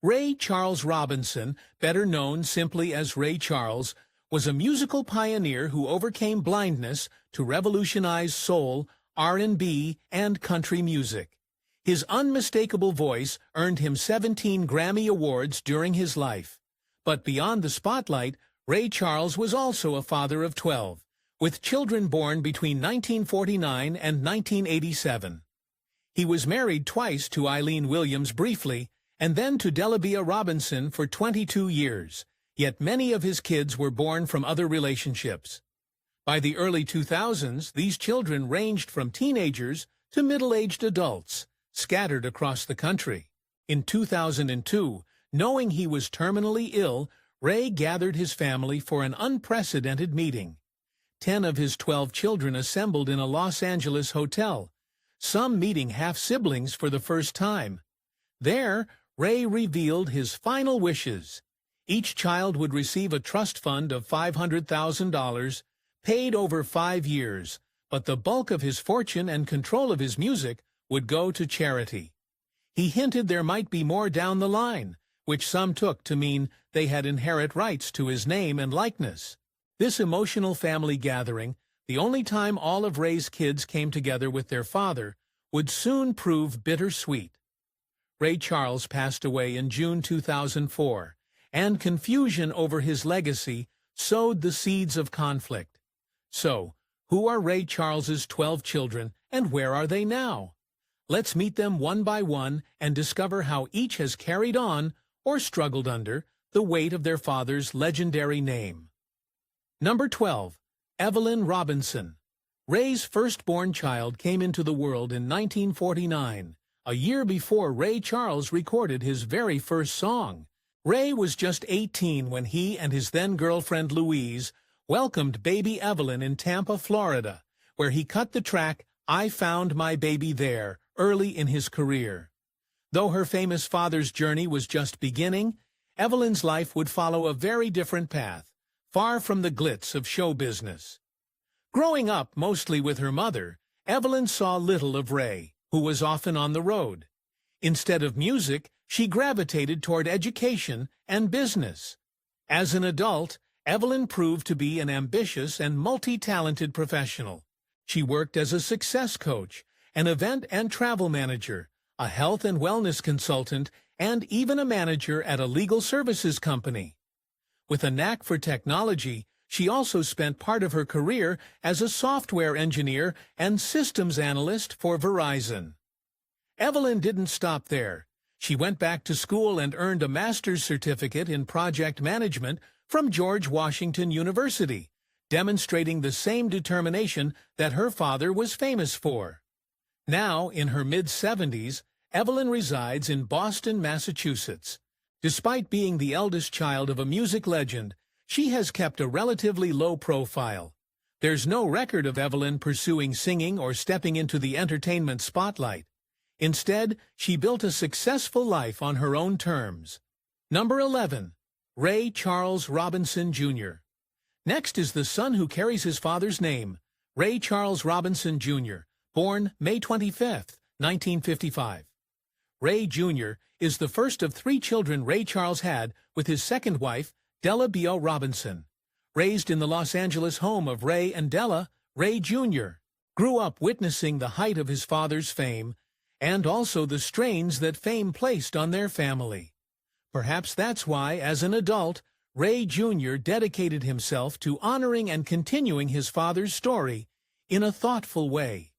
Ray Charles Robinson, better known simply as Ray Charles, was a musical pioneer who overcame blindness to revolutionize soul, R&B, and country music. His unmistakable voice earned him 17 Grammy Awards during his life. But beyond the spotlight, Ray Charles was also a father of 12, with children born between 1949 and 1987. He was married twice to Eileen Williams briefly, and then to Delabia Robinson for 22 years, yet many of his kids were born from other relationships. By the early 2000s, these children ranged from teenagers to middle-aged adults, scattered across the country. In 2002, knowing he was terminally ill, Ray gathered his family for an unprecedented meeting. 10 of his 12 children assembled in a Los Angeles hotel, some meeting half-siblings for the first time. There, Ray revealed his final wishes. Each child would receive a trust fund of $500,000, paid over 5 years, but the bulk of his fortune and control of his music would go to charity. He hinted there might be more down the line, which some took to mean they had inherent rights to his name and likeness. This emotional family gathering, the only time all of Ray's kids came together with their father, would soon prove bittersweet. Ray Charles passed away in June 2004, and confusion over his legacy sowed the seeds of conflict. So, who are Ray Charles's 12 children, and where are they now? Let's meet them one by one and discover how each has carried on, or struggled under, the weight of their father's legendary name. Number 12. Evelyn Robinson. Ray's firstborn child came into the world in 1949. A year before Ray Charles recorded his very first song. Ray was just 18 when he and his then-girlfriend Louise welcomed baby Evelyn in Tampa, Florida, where he cut the track "I Found My Baby There" early in his career. Though her famous father's journey was just beginning, Evelyn's life would follow a very different path, far from the glitz of show business. Growing up mostly with her mother, Evelyn saw little of Ray, who was often on the road. Instead of music, she gravitated toward education and business. As an adult, Evelyn proved to be an ambitious and multi-talented professional. She worked as a success coach, an event and travel manager, a health and wellness consultant, and even a manager at a legal services company. With a knack for technology, she also spent part of her career as a software engineer and systems analyst for Verizon. Evelyn didn't stop there. She went back to school and earned a master's certificate in project management from George Washington University, demonstrating the same determination that her father was famous for. Now, in her mid-70s, Evelyn resides in Boston, Massachusetts. Despite being the eldest child of a music legend, she has kept a relatively low profile. There's no record of Evelyn pursuing singing or stepping into the entertainment spotlight. Instead, she built a successful life on her own terms. Number 11. Ray Charles Robinson, Jr. Next is the son who carries his father's name, Ray Charles Robinson, Jr., born May 25, 1955. Ray, Jr. is the first of 3 children Ray Charles had with his second wife, Della B.O. Robinson. Raised in the Los Angeles home of Ray and Della, Ray Jr. grew up witnessing the height of his father's fame and also the strains that fame placed on their family. Perhaps that's why, as an adult, Ray Jr. dedicated himself to honoring and continuing his father's story in a thoughtful way.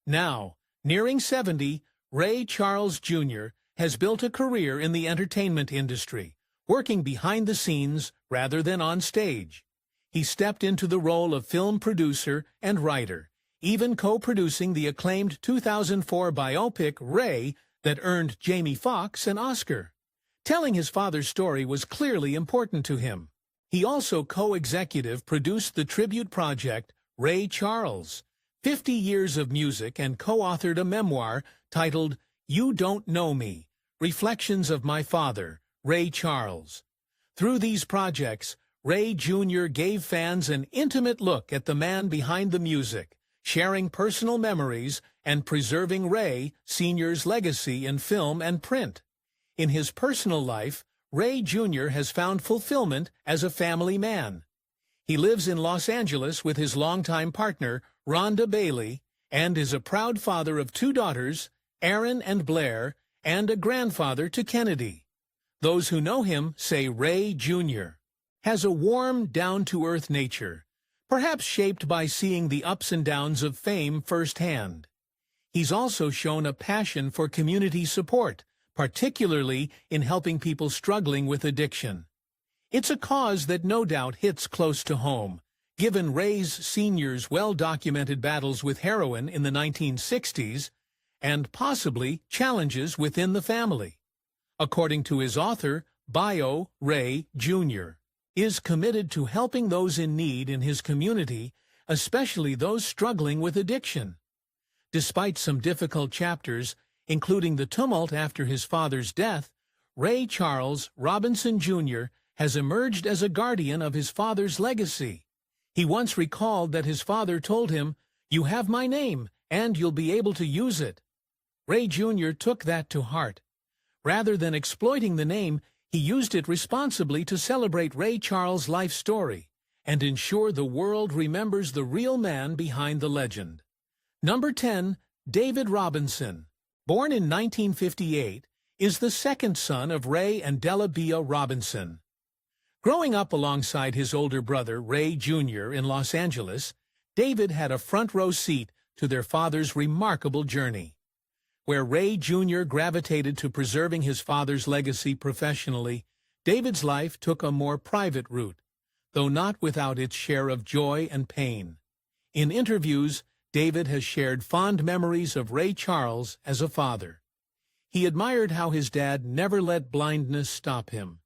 Now, nearing 70, Ray Charles Jr. has built a career in the entertainment industry, working behind the scenes rather than on stage. He stepped into the role of film producer and writer, even co-producing the acclaimed 2004 biopic Ray that earned Jamie Foxx an Oscar. Telling his father's story was clearly important to him. He also co-executive produced the tribute project Ray Charles, 50 Years of Music, and co-authored a memoir titled You Don't Know Me, Reflections of My Father, Ray Charles. Through these projects, Ray Jr. gave fans an intimate look at the man behind the music, sharing personal memories and preserving Ray Sr.'s legacy in film and print. In his personal life, Ray Jr. has found fulfillment as a family man. He lives in Los Angeles with his longtime partner, Rhonda Bailey, and is a proud father of 2 daughters, Aaron and Blair, and a grandfather to Kennedy. Those who know him say Ray Jr. has a warm, down-to-earth nature, perhaps shaped by seeing the ups and downs of fame firsthand. He's also shown a passion for community support, particularly in helping people struggling with addiction. It's a cause that no doubt hits close to home, given Ray's Sr.'s well-documented battles with heroin in the 1960s and possibly challenges within the family. According to his author, bio, Ray Jr. is committed to helping those in need in his community, especially those struggling with addiction. Despite some difficult chapters, including the tumult after his father's death, Ray Charles Robinson Jr. has emerged as a guardian of his father's legacy. He once recalled that his father told him, "You have my name, and you'll be able to use it." Ray Jr. took that to heart. Rather than exploiting the name, he used it responsibly to celebrate Ray Charles' life story and ensure the world remembers the real man behind the legend. Number 10. David Robinson. Born in 1958, is the second son of Ray and Della Bea Robinson. Growing up alongside his older brother, Ray Jr., in Los Angeles, David had a front-row seat to their father's remarkable journey. Where Ray Jr. gravitated to preserving his father's legacy professionally, David's life took a more private route, though not without its share of joy and pain. In interviews, David has shared fond memories of Ray Charles as a father. He admired how his dad never let blindness stop him.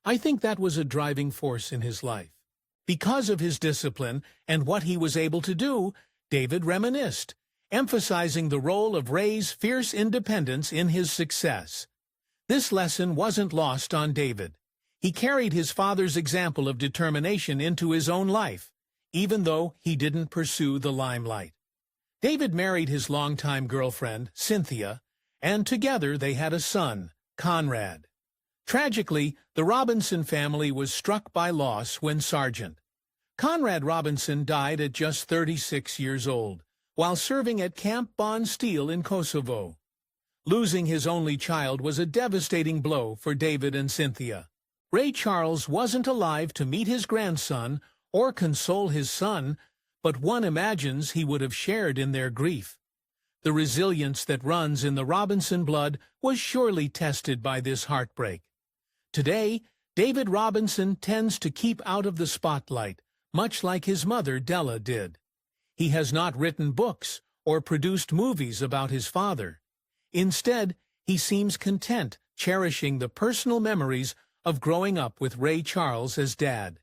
I think that was a driving force in his life. Because of his discipline and what he was able to do, David reminisced, emphasizing the role of Ray's fierce independence in his success. This lesson wasn't lost on David. He carried his father's example of determination into his own life, even though he didn't pursue the limelight. David married his longtime girlfriend, Cynthia, and together they had a son, Conrad. Tragically, the Robinson family was struck by loss when Sergeant Conrad Robinson died at just 36 years old, while serving at Camp Bon Steel in Kosovo. Losing his only child was a devastating blow for David and Cynthia. Ray Charles wasn't alive to meet his grandson or console his son, but one imagines he would have shared in their grief. The resilience that runs in the Robinson blood was surely tested by this heartbreak. Today, David Robinson tends to keep out of the spotlight, much like his mother Della did. He has not written books or produced movies about his father. Instead, he seems content, cherishing the personal memories of growing up with Ray Charles as dad.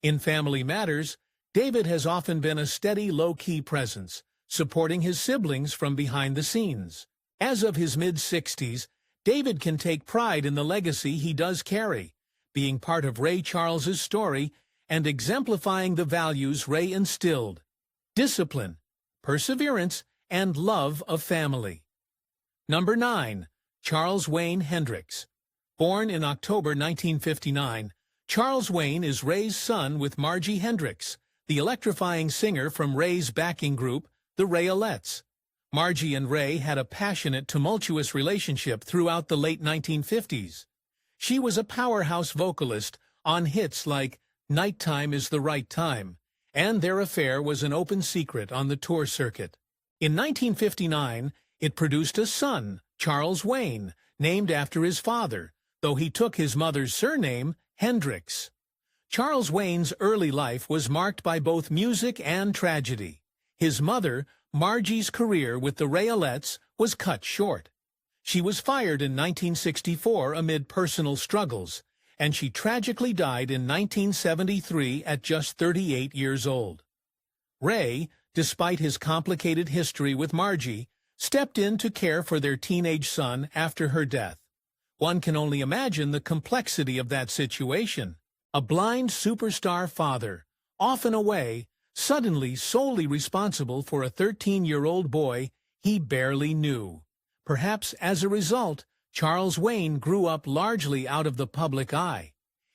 In family matters, David has often been a steady, low-key presence, supporting his siblings from behind the scenes. As of his mid-60s, David can take pride in the legacy he does carry, being part of Ray Charles's story and exemplifying the values Ray instilled: discipline, perseverance, and love of family. Number 9. Charles Wayne Hendricks. Born in October 1959, Charles Wayne is Ray's son with Margie Hendricks, the electrifying singer from Ray's backing group, the Rayettes. Margie and Ray had a passionate, tumultuous relationship throughout the late 1950s. She was a powerhouse vocalist on hits like "Nighttime is the Right Time," and their affair was an open secret on the tour circuit. In 1959, it produced a son, Charles Wayne, named after his father, though he took his mother's surname, Hendricks. Charles Wayne's early life was marked by both music and tragedy. His mother, Margie's career with the Rayettes was cut short. She was fired in 1964 amid personal struggles, and she tragically died in 1973 at just 38 years old. Ray, despite his complicated history with Margie, stepped in to care for their teenage son after her death. One can only imagine the complexity of that situation. A blind superstar father, often away, suddenly solely responsible for a 13-year-old boy he barely knew. Perhaps as a result, Charles Wayne grew up largely out of the public eye.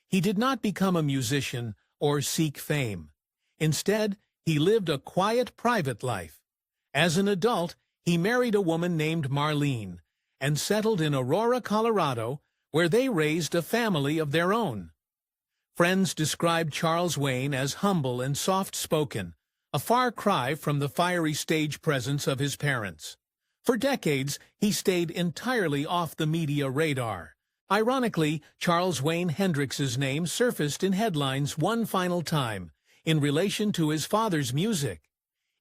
He did not become a musician or seek fame. Instead, he lived a quiet private life. As an adult, he married a woman named Marlene and settled in Aurora, Colorado, where they raised a family of their own. Friends described Charles Wayne as humble and soft-spoken, a far cry from the fiery stage presence of his parents. For decades, he stayed entirely off the media radar. Ironically, Charles Wayne Hendricks's name surfaced in headlines one final time, in relation to his father's music.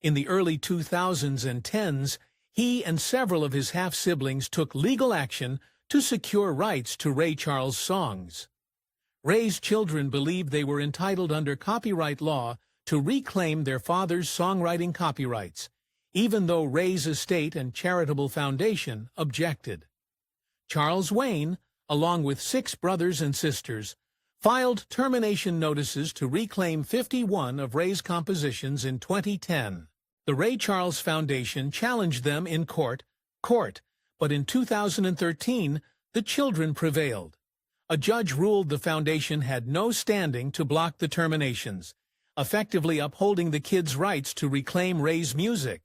In the early 2000s and 10s, he and several of his half-siblings took legal action to secure rights to Ray Charles songs. Ray's children believed they were entitled under copyright law to reclaim their father's songwriting copyrights, even though Ray's estate and charitable foundation objected. Charles Wayne, along with 6 brothers and sisters, filed termination notices to reclaim 51 of Ray's compositions in 2010. The Ray Charles Foundation challenged them in court, but in 2013, the children prevailed. A judge ruled the foundation had no standing to block the terminations, effectively upholding the kids' rights to reclaim Ray's music.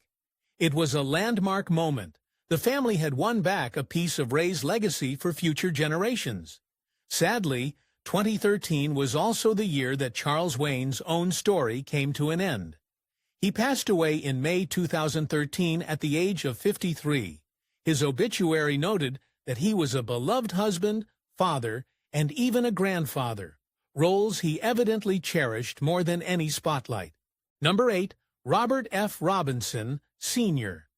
It was a landmark moment. The family had won back a piece of Ray's legacy for future generations. Sadly, 2013 was also the year that Charles Wayne's own story came to an end. He passed away in May 2013 at the age of 53. His obituary noted that he was a beloved husband, father, and even a grandfather, roles he evidently cherished more than any spotlight. Number 8. Robert F. Robinson, Sr.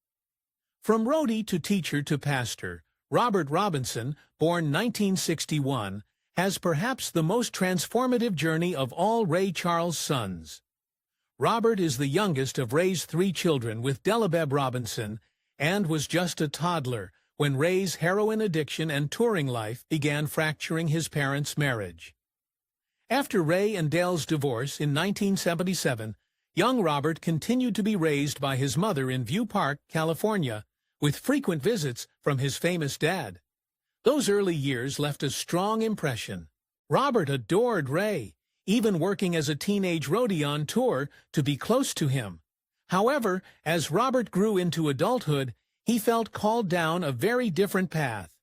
From roadie to teacher to pastor, Robert Robinson, born 1961, has perhaps the most transformative journey of all Ray Charles' sons. Robert is the youngest of Ray's 3 children with Delabeb Robinson and was just a toddler when Ray's heroin addiction and touring life began fracturing his parents' marriage. After Ray and Dale's divorce in 1977, young Robert continued to be raised by his mother in View Park, California, with frequent visits from his famous dad. Those early years left a strong impression. Robert adored Ray, even working as a teenage roadie on tour to be close to him. However, as Robert grew into adulthood, he felt called down a very different path.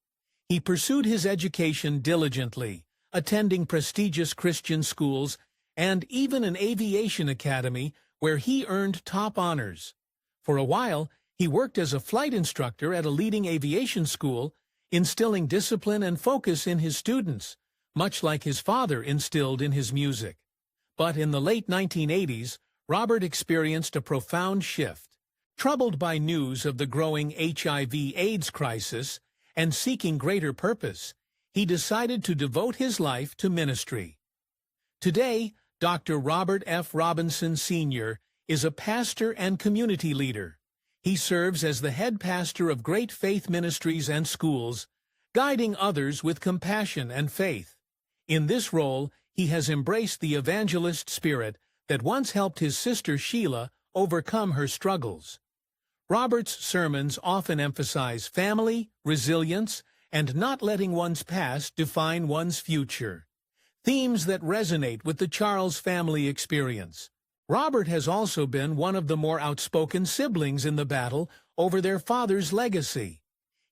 He pursued his education diligently, attending prestigious Christian schools and even an aviation academy where he earned top honors. For a while, he worked as a flight instructor at a leading aviation school, instilling discipline and focus in his students, much like his father instilled in his music. But in the late 1980s, Robert experienced a profound shift. Troubled by news of the growing HIV/AIDS crisis and seeking greater purpose, he decided to devote his life to ministry. Today, Dr. Robert F. Robinson, Sr. is a pastor and community leader. He serves as the head pastor of Great Faith Ministries and schools, guiding others with compassion and faith. In this role, he has embraced the evangelist spirit that once helped his sister Sheila overcome her struggles. Robert's sermons often emphasize family, resilience, and not letting one's past define one's future, themes that resonate with the Charles family experience. Robert has also been one of the more outspoken siblings in the battle over their father's legacy.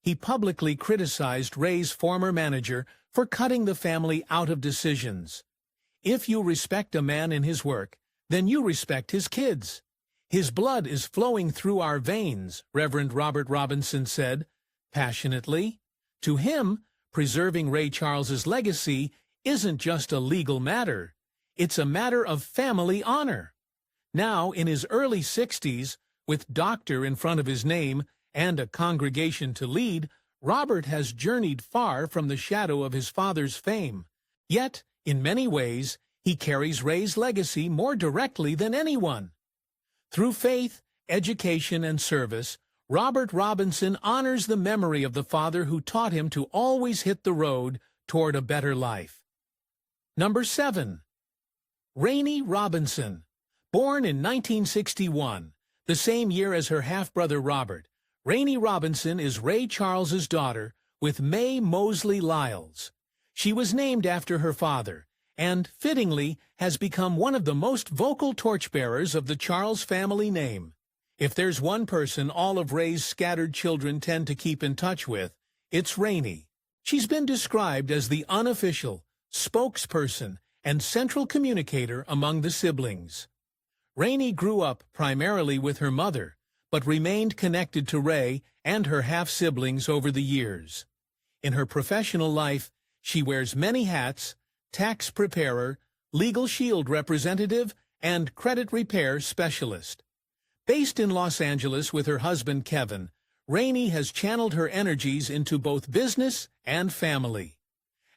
He publicly criticized Ray's former manager for cutting the family out of decisions. If you respect a man in his work, then you respect his kids. His blood is flowing through our veins, Reverend Robert Robinson said, passionately. To him, preserving Ray Charles's legacy isn't just a legal matter. It's a matter of family honor. Now, in his early 60s, with doctor in front of his name and a congregation to lead, Robert has journeyed far from the shadow of his father's fame. Yet, in many ways, he carries Ray's legacy more directly than anyone. Through faith, education, and service, Robert Robinson honors the memory of the father who taught him to always hit the road toward a better life. Number 7. Rainey Robinson. Born in 1961, the same year as her half-brother Robert, Rainey Robinson is Ray Charles's daughter, with Mae Mosley Lyles. She was named after her father, and, fittingly, has become one of the most vocal torchbearers of the Charles family name. If there's one person all of Ray's scattered children tend to keep in touch with, it's Rainey. She's been described as the unofficial spokesperson and central communicator among the siblings. Rainey grew up primarily with her mother, but remained connected to Ray and her half-siblings over the years. In her professional life, she wears many hats: tax preparer, legal shield representative, and credit repair specialist. Based in Los Angeles with her husband Kevin, Rainey has channeled her energies into both business and family.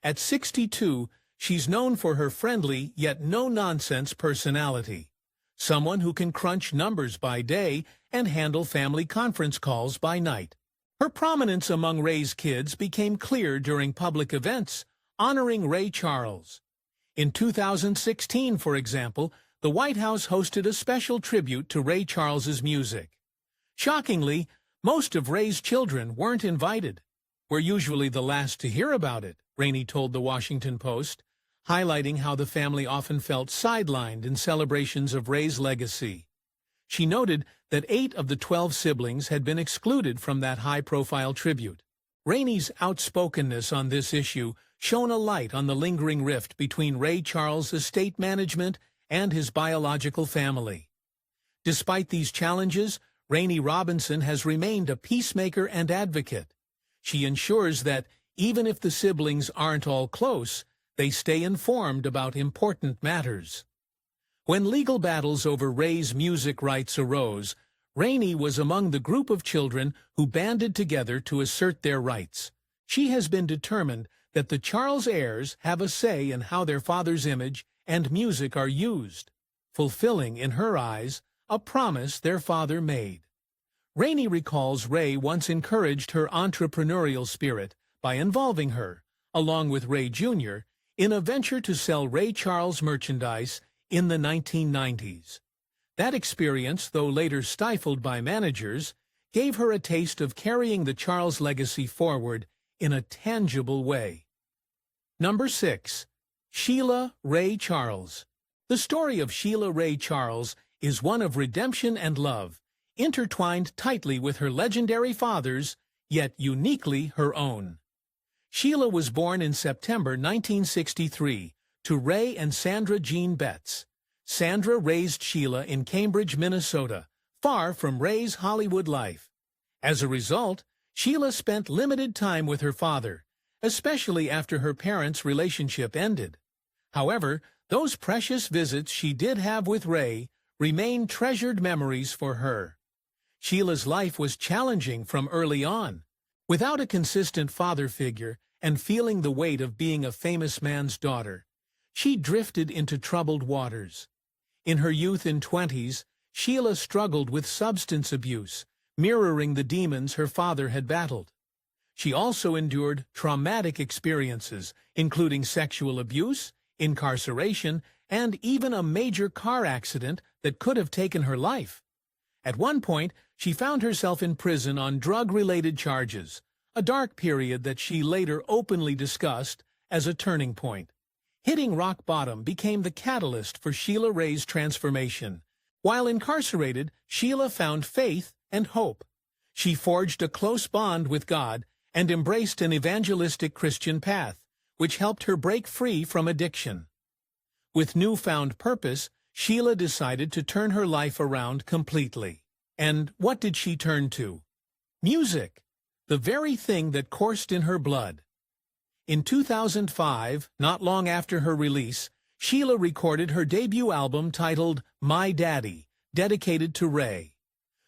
At 62, she's known for her friendly yet no-nonsense personality, someone who can crunch numbers by day and handle family conference calls by night. Her prominence among Ray's kids became clear during public events honoring Ray Charles. In 2016, for example, the White House hosted a special tribute to Ray Charles's music. Shockingly, most of Ray's children weren't invited. "We're usually the last to hear about it," Rainey told the Washington Post, highlighting how the family often felt sidelined in celebrations of Ray's legacy. She noted that 8 of the 12 siblings had been excluded from that high-profile tribute. Rainey's outspokenness on this issue shone a light on the lingering rift between Ray Charles' estate management and his biological family. Despite these challenges, Rainey Robinson has remained a peacemaker and advocate. She ensures that, even if the siblings aren't all close, they stay informed about important matters. When legal battles over Ray's music rights arose, Rainey was among the group of children who banded together to assert their rights. She has been determined that the Charles heirs have a say in how their father's image and music are used, fulfilling, in her eyes, a promise their father made. Rainey recalls Ray once encouraged her entrepreneurial spirit by involving her, along with Ray Jr., in a venture to sell Ray Charles merchandise in the 1990s. That experience, though later stifled by managers, gave her a taste of carrying the Charles legacy forward in a tangible way. Number 6. Sheila Ray Charles. The story of Sheila Ray Charles is one of redemption and love, intertwined tightly with her legendary father's, yet uniquely her own. Sheila was born in September 1963 to Ray and Sandra Jean Betts. Sandra raised Sheila in Cambridge, Minnesota, far from Ray's Hollywood life. As a result, Sheila spent limited time with her father, especially after her parents' relationship ended. However, those precious visits she did have with Ray remain treasured memories for her. Sheila's life was challenging from early on. Without a consistent father figure and feeling the weight of being a famous man's daughter, she drifted into troubled waters. In her youth and 20s, Sheila struggled with substance abuse, mirroring the demons her father had battled. She also endured traumatic experiences, including sexual abuse, incarceration, and even a major car accident that could have taken her life. At one point, she found herself in prison on drug-related charges, a dark period that she later openly discussed as a turning point. Hitting rock bottom became the catalyst for Sheila Ray's transformation. While incarcerated, Sheila found faith and hope. She forged a close bond with God and embraced an evangelistic Christian path, which helped her break free from addiction. With newfound purpose, Sheila decided to turn her life around completely. And what did she turn to? Music, the very thing that coursed in her blood. In 2005, not long after her release, Sheila recorded her debut album titled My Daddy, dedicated to Ray.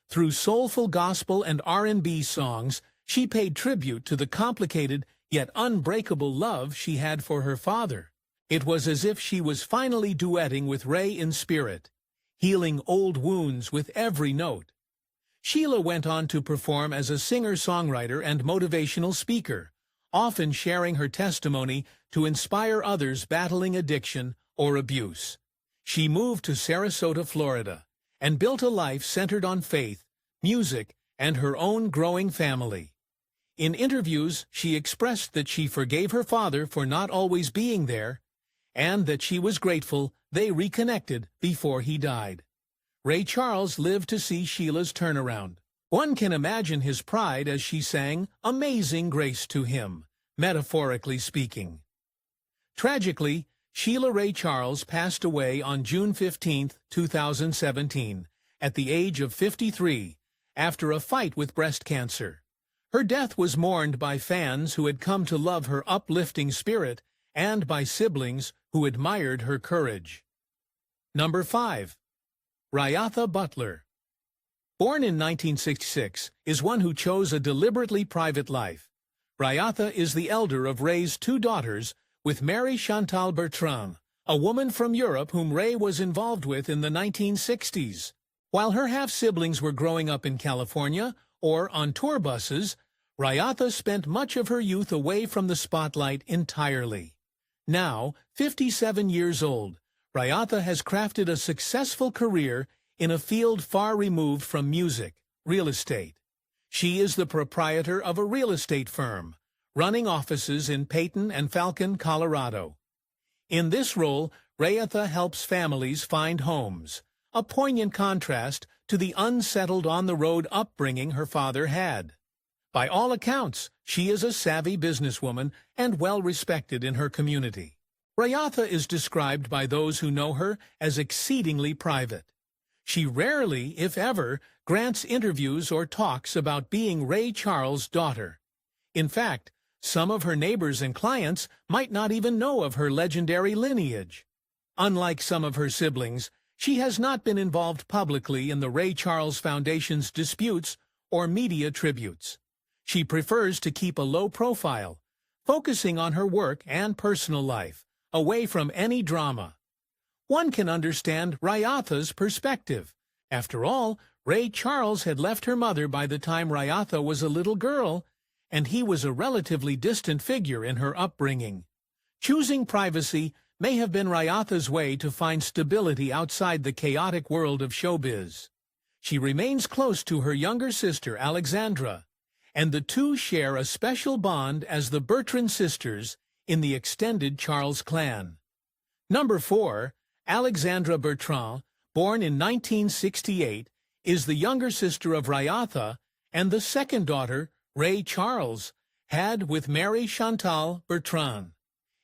Through soulful gospel and R&B songs, she paid tribute to the complicated yet unbreakable love she had for her father. It was as if she was finally duetting with Ray in spirit, healing old wounds with every note. Sheila went on to perform as a singer-songwriter and motivational speaker, often sharing her testimony to inspire others battling addiction or abuse. She moved to Sarasota, Florida, and built a life centered on faith, music, and her own growing family. In interviews, she expressed that she forgave her father for not always being there, and that she was grateful they reconnected before he died. Ray Charles lived to see Sheila's turnaround. One can imagine his pride as she sang Amazing Grace to him, metaphorically speaking. Tragically, Sheila Ray Charles passed away on June 15, 2017, at the age of 53, after a fight with breast cancer. Her death was mourned by fans who had come to love her uplifting spirit and by siblings who admired her courage. Number 5. Rayatha Butler. Born in 1966, is one who chose a deliberately private life. Rayatha is the elder of Ray's 2 daughters, with Mary Chantal Bertrand, a woman from Europe whom Ray was involved with in the 1960s. While her half-siblings were growing up in California or on tour buses, Rayatha spent much of her youth away from the spotlight entirely. Now, 57 years old, Rayatha has crafted a successful career in a field far removed from music, real estate. She is the proprietor of a real estate firm, running offices in Peyton and Falcon, Colorado. In this role, Rayatha helps families find homes, a poignant contrast to the unsettled on-the-road upbringing her father had. By all accounts, she is a savvy businesswoman and well-respected in her community. Rayatha is described by those who know her as exceedingly private. She rarely, if ever, grants interviews or talks about being Ray Charles' daughter. In fact, some of her neighbors and clients might not even know of her legendary lineage. Unlike some of her siblings, she has not been involved publicly in the Ray Charles Foundation's disputes or media tributes. She prefers to keep a low profile, focusing on her work and personal life, away from any drama. One can understand Rayatha's perspective. After all, Ray Charles had left her mother by the time Rayatha was a little girl, and he was a relatively distant figure in her upbringing. Choosing privacy may have been Rayatha's way to find stability outside the chaotic world of showbiz. She remains close to her younger sister, Alexandra, and the two share a special bond as the Bertrand sisters in the extended Charles clan. Number 4. Alexandra Bertrand, born in 1968, is the younger sister of Rayatha and the second daughter Ray Charles had with Mary Chantal Bertrand.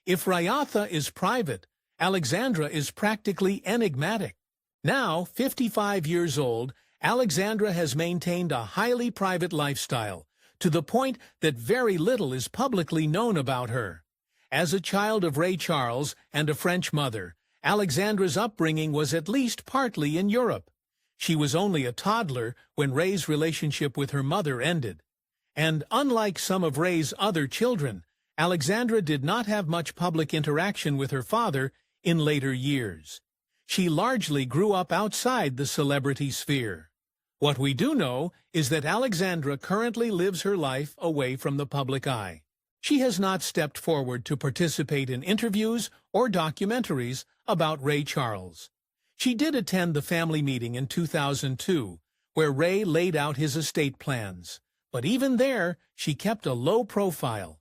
If Rayatha is private, Alexandra is practically enigmatic. Now, 55 years old, Alexandra has maintained a highly private lifestyle, to the point that very little is publicly known about her. As a child of Ray Charles and a French mother, Alexandra's upbringing was at least partly in Europe. She was only a toddler when Ray's relationship with her mother ended. And unlike some of Ray's other children, Alexandra did not have much public interaction with her father in later years. She largely grew up outside the celebrity sphere. What we do know is that Alexandra currently lives her life away from the public eye. She has not stepped forward to participate in interviews or documentaries about Ray Charles. She did attend the family meeting in 2002, where Ray laid out his estate plans, but even there, she kept a low profile.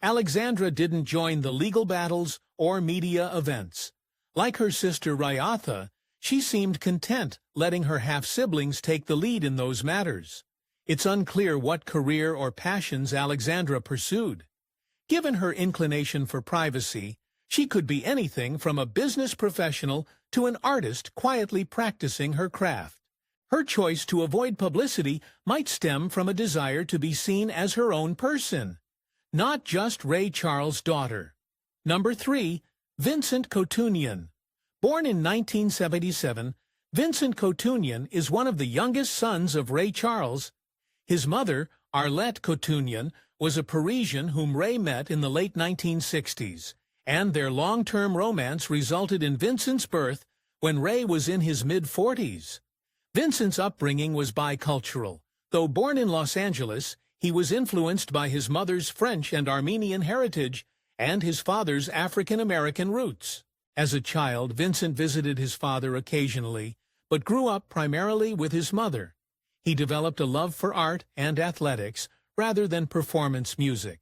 Alexandra didn't join the legal battles or media events. Like her sister Rayatha, she seemed content letting her half-siblings take the lead in those matters. It's unclear what career or passions Alexandra pursued. Given her inclination for privacy, she could be anything from a business professional to an artist quietly practicing her craft. Her choice to avoid publicity might stem from a desire to be seen as her own person, not just Ray Charles' daughter. Number 3. Vincent Couturier. Born in 1977, Vincent Couturier is one of the youngest sons of Ray Charles. His mother, Arlette Couturier, was a Parisian whom Ray met in the late 1960s, and their long-term romance resulted in Vincent's birth when Ray was in his mid-40s. Vincent's upbringing was bicultural. Though born in Los Angeles, he was influenced by his mother's French and Armenian heritage and his father's African-American roots. As a child, Vincent visited his father occasionally, but grew up primarily with his mother. He developed a love for art and athletics, rather than performance music.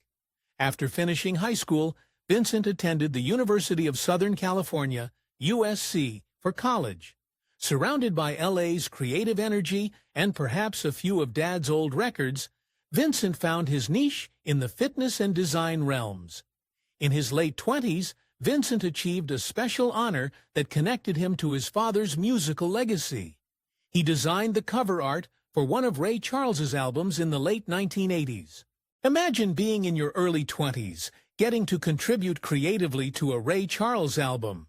After finishing high school, Vincent attended the University of Southern California, USC, for college. Surrounded by LA's creative energy and perhaps a few of Dad's old records, Vincent found his niche in the fitness and design realms. In his late 20s, Vincent achieved a special honor that connected him to his father's musical legacy. He designed the cover art for one of Ray Charles's albums in the late 1980s. Imagine being in your early 20s, getting to contribute creatively to a Ray Charles album.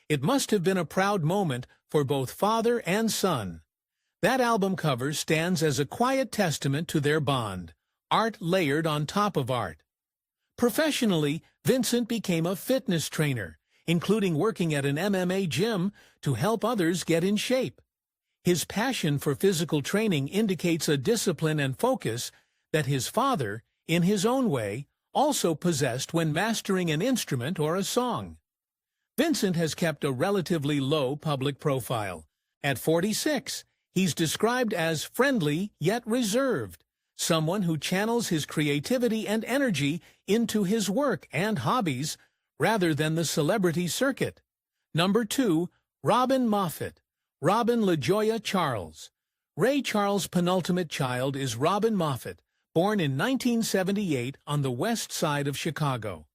It must have been a proud moment for both father and son. That album cover stands as a quiet testament to their bond, art layered on top of art. Professionally, Vincent became a fitness trainer, including working at an MMA gym to help others get in shape. His passion for physical training indicates a discipline and focus that his father, in his own way, also possessed when mastering an instrument or a song. Vincent has kept a relatively low public profile. At 46, he's described as friendly yet reserved, someone who channels his creativity and energy into his work and hobbies rather than the celebrity circuit. Number 2, Robin Moffett. Robin LaJoya Charles. Ray Charles' penultimate child is Robin Moffett, born in 1978 on the west side of Chicago.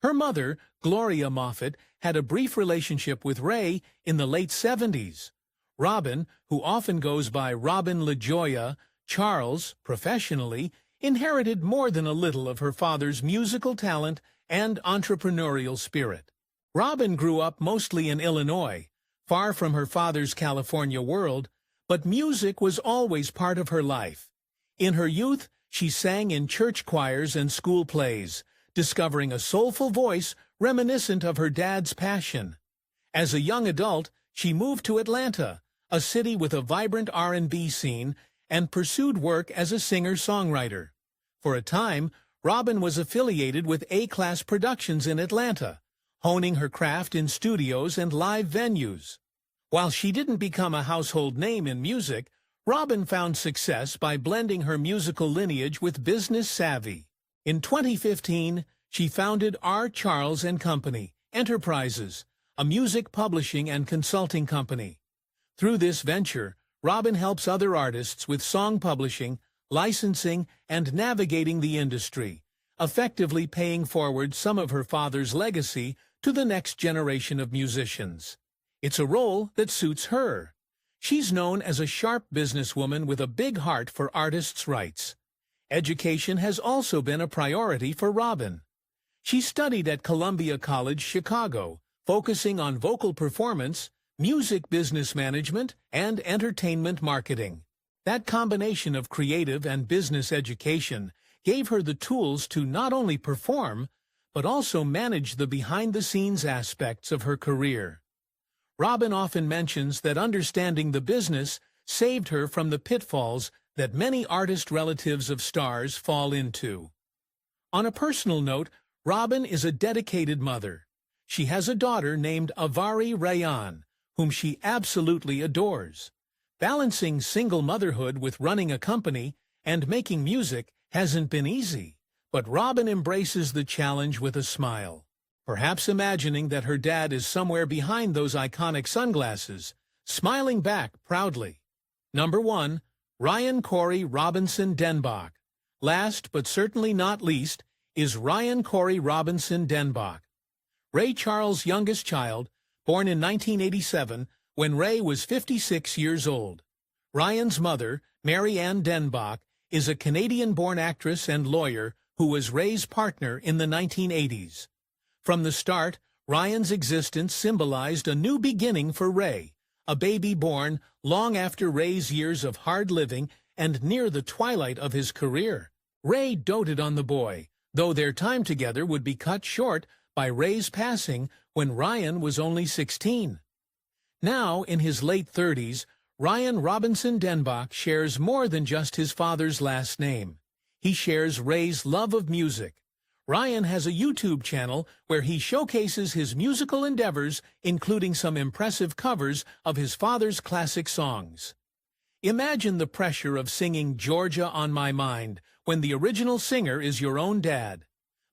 Her mother, Gloria Moffett, had a brief relationship with Ray in the late 70s. Robin, who often goes by Robin LaJoya Charles professionally, inherited more than a little of her father's musical talent and entrepreneurial spirit. Robin grew up mostly in Illinois, far from her father's California world, but music was always part of her life. In her youth, she sang in church choirs and school plays, discovering a soulful voice reminiscent of her dad's passion. As a young adult, she moved to Atlanta, a city with a vibrant R&B scene, and pursued work as a singer-songwriter. For a time, Robin was affiliated with A-Class Productions in Atlanta, honing her craft in studios and live venues. While she didn't become a household name in music, Robin found success by blending her musical lineage with business savvy. In 2015, she founded R. Charles & Company Enterprises, a music publishing and consulting company. Through this venture, Robin helps other artists with song publishing, licensing, and navigating the industry, effectively paying forward some of her father's legacy to the next generation of musicians. It's a role that suits her. She's known as a sharp businesswoman with a big heart for artists' rights. Education has also been a priority for Robin. She studied at Columbia College, Chicago, focusing on vocal performance, music business management, and entertainment marketing. That combination of creative and business education gave her the tools to not only perform, but also manage the behind-the-scenes aspects of her career. Robin often mentions that understanding the business saved her from the pitfalls that many artist relatives of stars fall into. On a personal note, Robin is a dedicated mother. She has a daughter named Avari Rayan, whom she absolutely adores. Balancing single motherhood with running a company and making music hasn't been easy, but Robin embraces the challenge with a smile, perhaps imagining that her dad is somewhere behind those iconic sunglasses, smiling back proudly. Number 1, Ryan Corey Robinson Denbach. Last but certainly not least is Ryan Corey Robinson Denbach. Ray Charles' youngest child, born in 1987 when Ray was 56 years old. Ryan's mother, Mary Ann Denbach, is a Canadian-born actress and lawyer who was Ray's partner in the 1980s. From the start, Ryan's existence symbolized a new beginning for Ray, a baby born long after Ray's years of hard living and near the twilight of his career. Ray doted on the boy, though their time together would be cut short by Ray's passing when Ryan was only 16. Now, in his late 30s, Ryan Robinson Denbach shares more than just his father's last name. He shares Ray's love of music. Ryan has a YouTube channel where he showcases his musical endeavors, including some impressive covers of his father's classic songs. Imagine the pressure of singing Georgia on My Mind when the original singer is your own dad.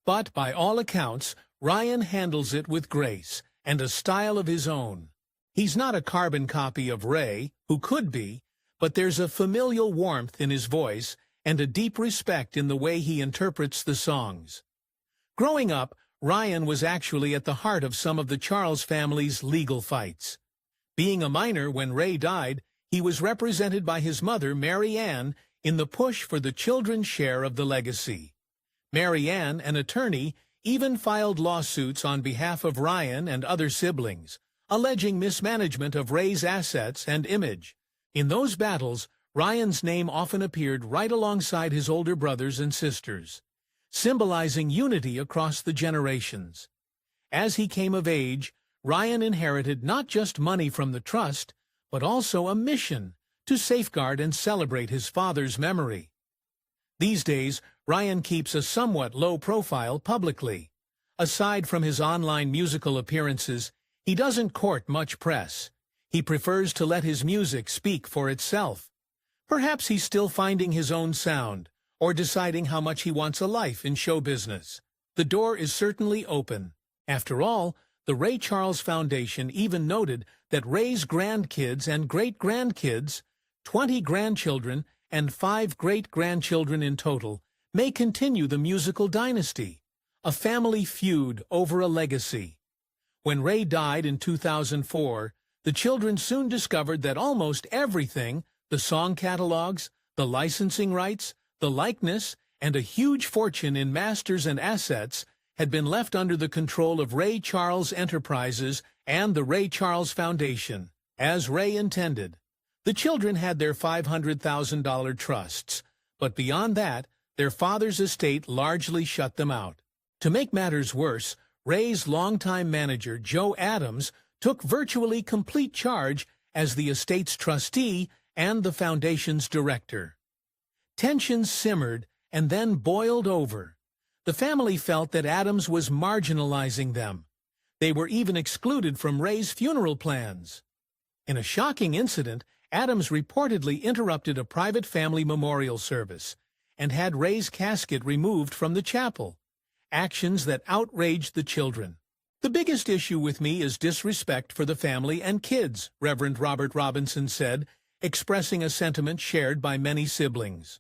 But by all accounts, Ryan handles it with grace and a style of his own. He's not a carbon copy of Ray, who could be, but there's a familial warmth in his voice and a deep respect in the way he interprets the songs. Growing up, Ryan was actually at the heart of some of the Charles family's legal fights. Being a minor when Ray died, he was represented by his mother, Mary Ann, in the push for the children's share of the legacy. Mary Ann, an attorney, even filed lawsuits on behalf of Ryan and other siblings, alleging mismanagement of Ray's assets and image. In those battles, Ryan's name often appeared right alongside his older brothers and sisters, symbolizing unity across the generations. As he came of age, Ryan inherited not just money from the trust, but also a mission to safeguard and celebrate his father's memory. These days, Ryan keeps a somewhat low profile publicly. Aside from his online musical appearances, he doesn't court much press. He prefers to let his music speak for itself. Perhaps he's still finding his own sound, or deciding how much he wants a life in show business. The door is certainly open. After all, the Ray Charles Foundation even noted that Ray's grandkids and great-grandkids, 20 grandchildren and 5 great-grandchildren in total, may continue the musical dynasty, a family feud over a legacy. When Ray died in 2004, the children soon discovered that almost everything, the song catalogs, the licensing rights, the likeness, and a huge fortune in masters and assets, had been left under the control of Ray Charles Enterprises and the Ray Charles Foundation, as Ray intended. The children had their $500,000 trusts, but beyond that, their father's estate largely shut them out. To make matters worse, Ray's longtime manager, Joe Adams, took virtually complete charge as the estate's trustee and the foundation's director. Tensions simmered and then boiled over. The family felt that Adams was marginalizing them. They were even excluded from Ray's funeral plans. In a shocking incident, Adams reportedly interrupted a private family memorial service and had Ray's casket removed from the chapel, actions that outraged the children. "The biggest issue with me is disrespect for the family and kids," Reverend Robert Robinson said, expressing a sentiment shared by many siblings.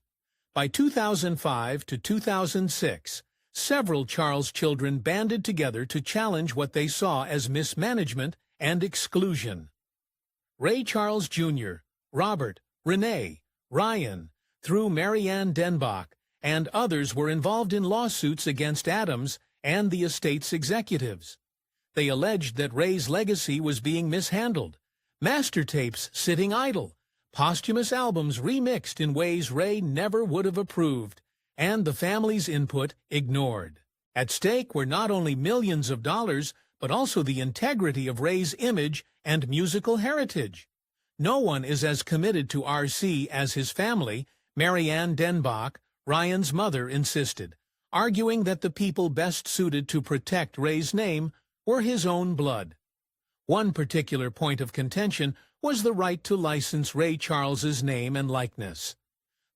By 2005 to 2006, several Charles children banded together to challenge what they saw as mismanagement and exclusion. Ray Charles Jr., Robert, Renee, Ryan, through Mary Ann Denbach, and others were involved in lawsuits against Adams and the estate's executives. They alleged that Ray's legacy was being mishandled, master tapes sitting idle, posthumous albums remixed in ways Ray never would have approved, and the family's input ignored. At stake were not only millions of dollars, but also the integrity of Ray's image and musical heritage. No one is as committed to RC as his family, Mary Ann Denbach, Ryan's mother, insisted, arguing that the people best suited to protect Ray's name were his own blood. One particular point of contention was the right to license Ray Charles's name and likeness.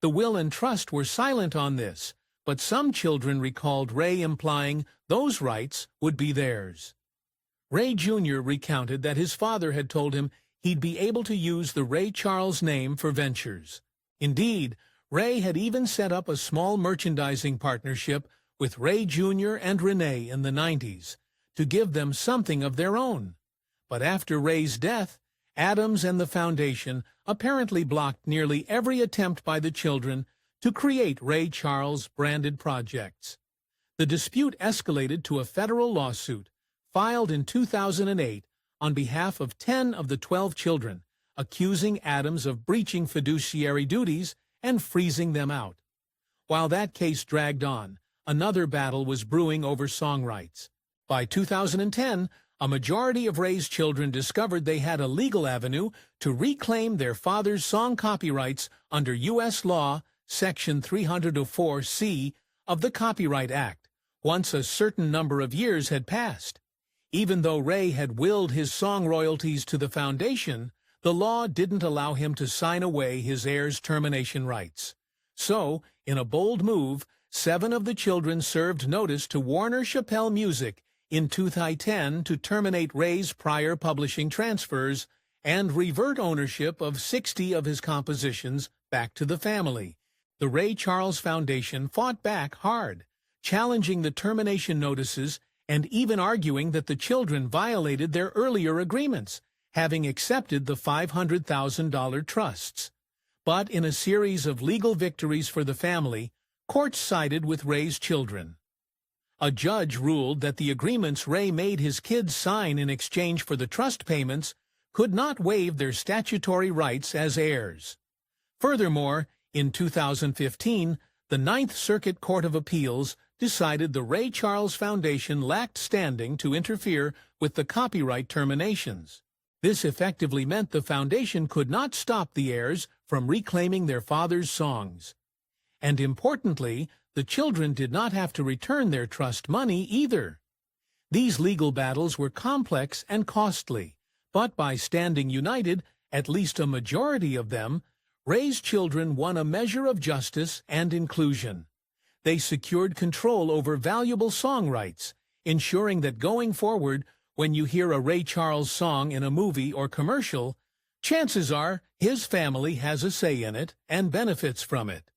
The will and trust were silent on this, but some children recalled Ray implying those rights would be theirs. Ray Jr. recounted that his father had told him he'd be able to use the Ray Charles name for ventures. Indeed, Ray had even set up a small merchandising partnership with Ray Jr. and Renee in the 90s to give them something of their own. But after Ray's death, Adams and the foundation apparently blocked nearly every attempt by the children to create Ray Charles-branded projects. The dispute escalated to a federal lawsuit filed in 2008 on behalf of 10 of the 12 children, accusing Adams of breaching fiduciary duties and freezing them out. While that case dragged on, another battle was brewing over song rights. By 2010, a majority of Ray's children discovered they had a legal avenue to reclaim their father's song copyrights under U.S. law, Section 304C of the Copyright Act, once a certain number of years had passed. Even though Ray had willed his song royalties to the foundation, the law didn't allow him to sign away his heirs' termination rights. So, in a bold move, 7 of the children served notice to Warner Chappell Music in 2010 to terminate Ray's prior publishing transfers and revert ownership of 60 of his compositions back to the family. The Ray Charles Foundation fought back hard, challenging the termination notices and even arguing that the children violated their earlier agreements, having accepted the $500,000 trusts. But in a series of legal victories for the family, courts sided with Ray's children. A judge ruled that the agreements Ray made his kids sign in exchange for the trust payments could not waive their statutory rights as heirs. Furthermore, in 2015, the Ninth Circuit Court of Appeals decided the Ray Charles Foundation lacked standing to interfere with the copyright terminations. This effectively meant the foundation could not stop the heirs from reclaiming their father's songs. And importantly, the children did not have to return their trust money either. These legal battles were complex and costly, but by standing united, at least a majority of them, Ray's children won a measure of justice and inclusion. They secured control over valuable song rights, ensuring that going forward, when you hear a Ray Charles song in a movie or commercial, chances are his family has a say in it and benefits from it.